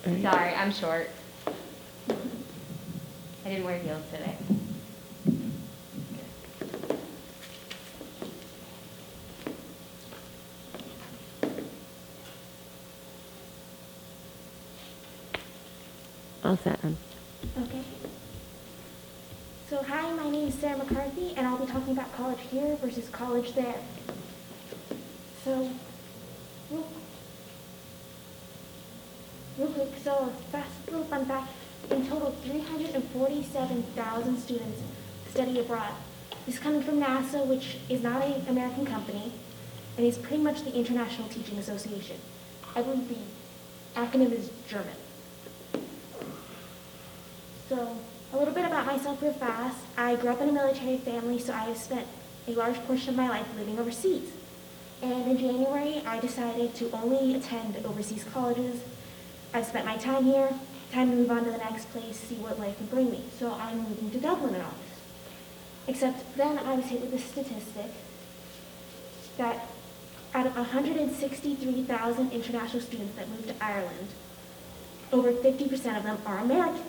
Sorry, I'm short. I didn't wear heels today. All set. Okay. So hi, my name is Sarah McCarthy, and I'll be talking about college here versus college there. So, real quick, so fast little fun fact, in total 347,000 students study abroad. This is coming from NASA, which is not an American company, and is pretty much the International Teaching Association. I believe the acronym is German. So, a little bit about myself real fast. I grew up in a military family, so I have spent a large portion of my life living overseas. And in January, I decided to only attend overseas colleges. I've spent my time here, time to move on to the next place, see what life would bring me. So I'm moving to Dublin in August. Except then I was hit with a statistic that out of 163,000 international students that moved to Ireland, over 50% of them are Americans.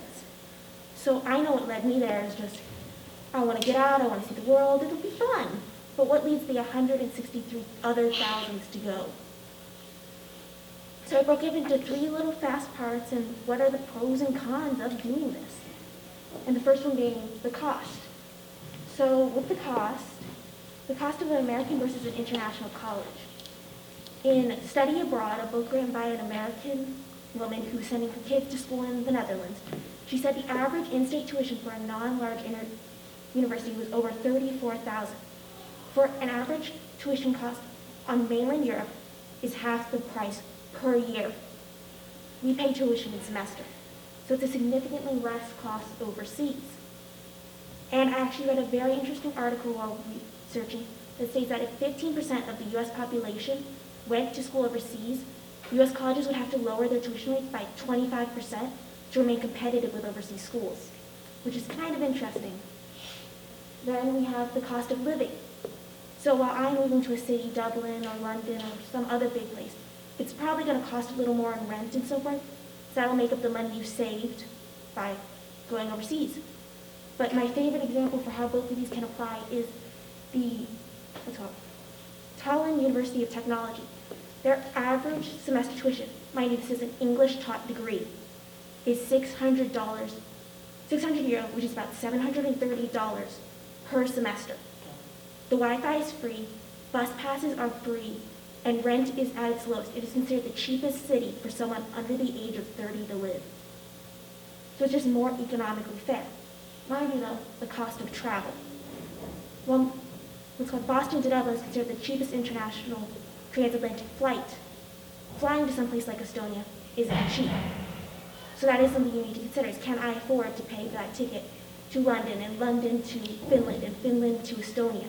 So I know what led me there is just, I want to get out, I want to see the world, it'll be fun. But what leads the 163 other thousands to go? So I broke it into 3 little fast parts and what are the pros and cons of doing this? And the first one being the cost. So with the cost of an American versus an international college. In Study Abroad, a book written by an American woman who's sending her kids to school in the Netherlands, she said the average in-state tuition for a non-large university was over $34,000. For an average tuition cost on mainland Europe is half the price per year. We pay tuition in semester, so it's a significantly less cost overseas. And I actually read a very interesting article while researching that states that if 15% of the US population went to school overseas, US colleges would have to lower their tuition rates by 25% to remain competitive with overseas schools, which is kind of interesting. Then we have the cost of living. So while I'm moving to a city, Dublin or London or some other big place, it's probably going to cost a little more in rent and so forth, so that'll make up the money you saved by going overseas. But my favorite example for how both of these can apply is the, Tallinn University of Technology. Their average semester tuition, mind you, this is an English taught degree, is $600, 600 euro, which is about $730 per semester. The Wi-Fi is free, bus passes are free, and rent is at its lowest. It is considered the cheapest city for someone under the age of 30 to live. So it's just more economically fair. Mind you though, the cost of travel. Well, what's called Boston to Dublin is considered the cheapest international transatlantic flight. Flying to someplace like Estonia isn't cheap. So that is something you need to consider is can I afford to pay that ticket to London and London to Finland and Finland to Estonia?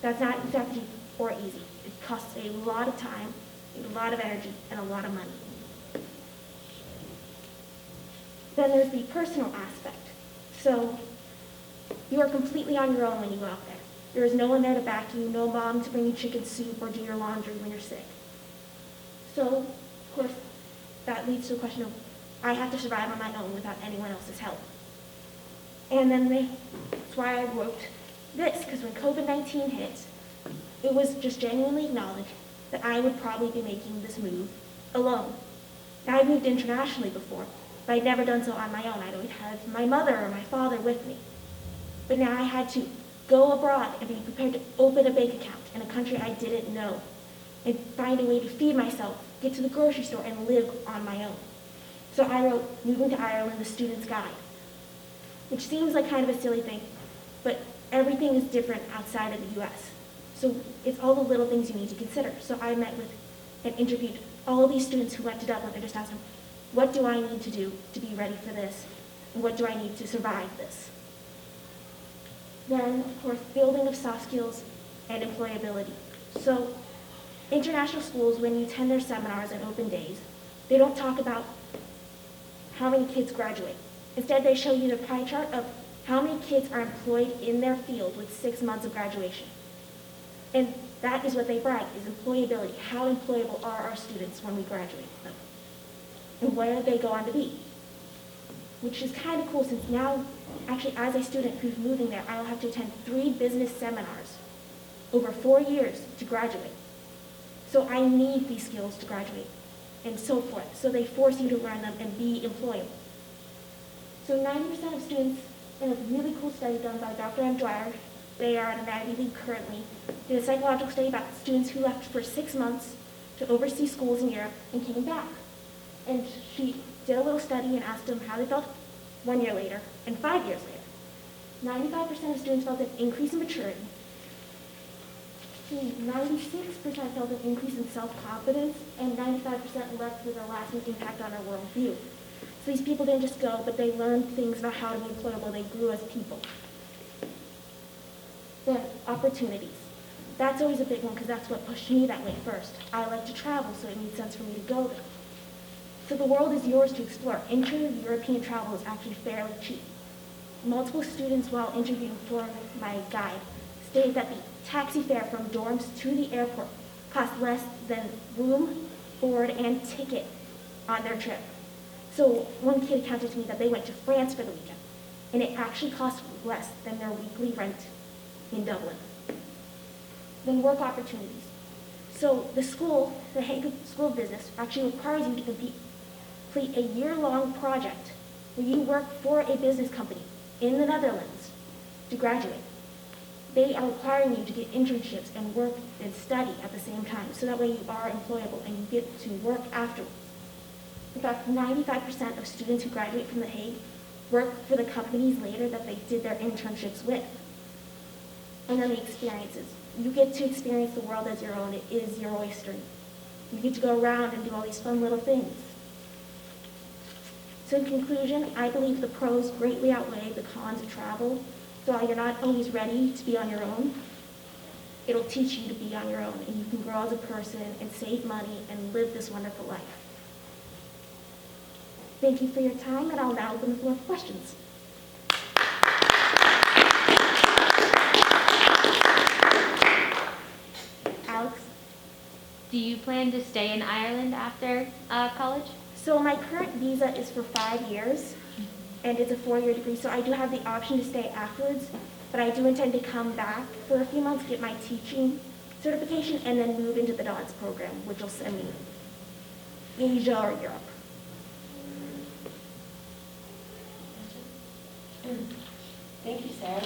That's not exactly or easy. It costs a lot of time, a lot of energy, and a lot of money. Then there's the personal aspect. So you are completely on your own when you go out there. There is no one there to back you, no mom to bring you chicken soup or do your laundry when you're sick. So, of course, that leads to the question of, I have to survive on my own without anyone else's help. And then that's why I wrote this, because when COVID-19 hit, it was just genuinely acknowledged that I would probably be making this move alone. Now, I've moved internationally before, but I'd never done so on my own. I'd always had my mother or my father with me. But now I had to go abroad and be prepared to open a bank account in a country I didn't know and find a way to feed myself, get to the grocery store, and live on my own. So I wrote Moving to Ireland, the Student's Guide, which seems like kind of a silly thing, but everything is different outside of the US. So it's all the little things you need to consider. So I met with and interviewed all these students who went to Dublin and just asked them, what do I need to do to be ready for this? And what do I need to survive this? Then, of course, building of soft skills and employability. So international schools, when you attend their seminars and open days, they don't talk about how many kids graduate. Instead, they show you the pie chart of how many kids are employed in their field with 6 months of graduation. And that is what they brag, is employability. How employable are our students when we graduate them? and where they go on to be. Which is kind of cool since now, actually as a student who's moving there, I'll have to attend 3 business seminars over 4 years to graduate. So I need these skills to graduate and so forth. So they force you to learn them and be employable. So 90% of students, in a really cool study done by Dr. M. Dwyer, they are at an Ivy League currently, did a psychological study about students who left for 6 months to oversee schools in Europe and came back. And she did a little study and asked them how they felt 1 year later and 5 years later. 95% of students felt an increase in maturity. 96% felt an increase in self-confidence, and 95% left with a lasting impact on their worldview. So these people didn't just go, but they learned things about how to be employable. They grew as people. Then, opportunities. That's always a big one because that's what pushed me that way first. I like to travel, so it made sense for me to go there. So the world is yours to explore. Inter-European travel is actually fairly cheap. Multiple students, while interviewing for my guide, stated that the taxi fare from dorms to the airport cost less than room, board, and ticket on their trip. So one kid accounted to me that they went to France for the weekend, and it actually cost less than their weekly rent in Dublin. Then work opportunities. So the school, the Hague School of Business, actually requires you to complete a year-long project where you work for a business company in the Netherlands to graduate. They are requiring you to get internships and work and study at the same time, so that way you are employable and you get to work afterwards. In fact, 95% of students who graduate from The Hague work for the companies later that they did their internships with. And then the experiences. You get to experience the world as your own. It is your oyster. You get to go around and do all these fun little things. So in conclusion, I believe the pros greatly outweigh the cons of travel. So while you're not always ready to be on your own, it'll teach you to be on your own, and you can grow as a person and save money and live this wonderful life. Thank you for your time, and I'll now open the floor for questions. Alex? Do you plan to stay in Ireland after college? So my current visa is for 5 years, and it's a 4-year degree, so I do have the option to stay afterwards, but I do intend to come back for a few months, get my teaching certification, and then move into the DOTS program, which will send me Asia or Europe. Thank you, Sarah.